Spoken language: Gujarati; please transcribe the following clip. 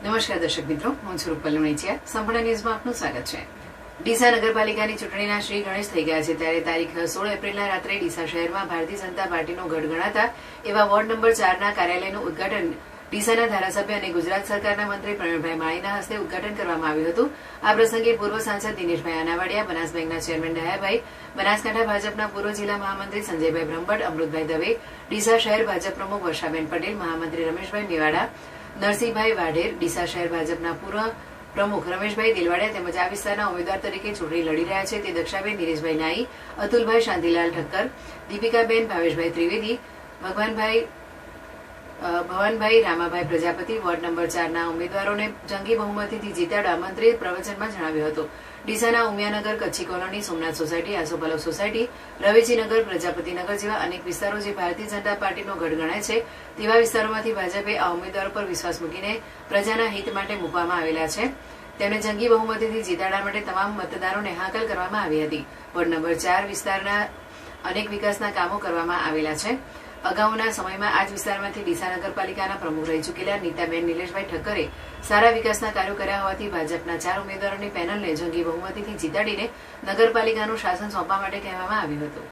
નમસ્કાર દર્શક મિત્રો, હું છું રૂપલ લુણીચિયા. સંપૂર્ણ ન્યૂઝમાં આપનું સ્વાગત છે. ડીસા નગરપાલિકાની ચૂંટણીના શ્રી ગણેશ થઈ ગયા છે ત્યારે તારીખ 16 એપ્રિલના રાત્રે ડીસા શહેરમાં ભારતીય જનતા પાર્ટીનો ગઢ ગણાતા એવા વોર્ડ નંબર 4ના કાર્યાલયનું ઉદઘાટન ડીસાના ધારાસભ્ય અને ગુજરાત સરકારના મંત્રી પ્રવીણભાઈ માળીના હસ્તે ઉદઘાટન કરવામાં આવ્યું હતું. આ પ્રસંગે પૂર્વ સાંસદ દિનેશભાઈ આનાવાડિયા, બનાસ બેંકના ચેરમેન ડાયાભાઈ, બનાસકાંઠા ભાજપના પૂર્વ જિલ્લા મહામંત્રી સંજયભાઈ બ્રહ્મભટ્ટ, અમૃતભાઈ દવે, ડીસા શહેર ભાજપ પ્રમુખ વર્ષાબેન પટેલ, મહામંત્રી રમેશભાઈ મેવાડા, નરસિંહભાઈ વાઢેર, ડીસા શહેર ભાજપના પૂર્વ પ્રમુખ રમેશભાઈ દિલવાડિયા તેમજ આ વિસ્તારના ઉમેદવાર તરીકે ચૂંટણી લડી રહ્યા છે તે દક્ષાબેન દિનેશભાઈ નાઈ, અતુલભાઈ શાંતિલાલ ઠક્કર, દીપિકાબેન ભાવેશભાઈ ત્રિવેદી, ભવનભાઈ રામાભાઈ પ્રજાપતિ વોર્ડ નંબર 4ના ઉમેદવારોને જંગી બહુમતીથી જીતાડવા મંત્રીએ પ્રવચનમાં જણાવ્યું હતું. ડીસાના ઉમિયાનગર, કચ્છી કોલોની, સોમનાથ સોસાયટી, આસોપાલવ સોસાયટી, રવેચીનગર, પ્રજાપતિનગર જેવા અનેક વિસ્તારો જે ભારતીય જનતા પાર્ટીનો ગઢ ગણાય છે તેવા વિસ્તારોમાંથી ભાજપે આ ઉમેદવારો પર વિશ્વાસ મૂકીને પ્રજાના હિત માટે મૂકવામાં આવેલા છે. તેમને જંગી બહુમતીથી જીતાડવા માટે તમામ મતદારોને હાકલ કરવામાં આવી હતી. વોર્ડ નંબર 4 વિસ્તારના અનેક વિકાસના કામો કરવામાં આવેલા છે. અગાઉના સમયમાં આ જ વિસ્તારમાંથી ડીસા નગરપાલિકાના પ્રમુખ રહી ચૂકેલા નીતાબેન નિલેશભાઈ ઠક્કરે સારા વિકાસના કાર્યો કર્યા હોવાથી ભાજપના 4 ઉમેદવારોની પેનલને જંગી બહુમતીથી જીતાડીને નગરપાલિકાનું શાસન સોંપવા માટે કહેવામાં આવ્યું હતું.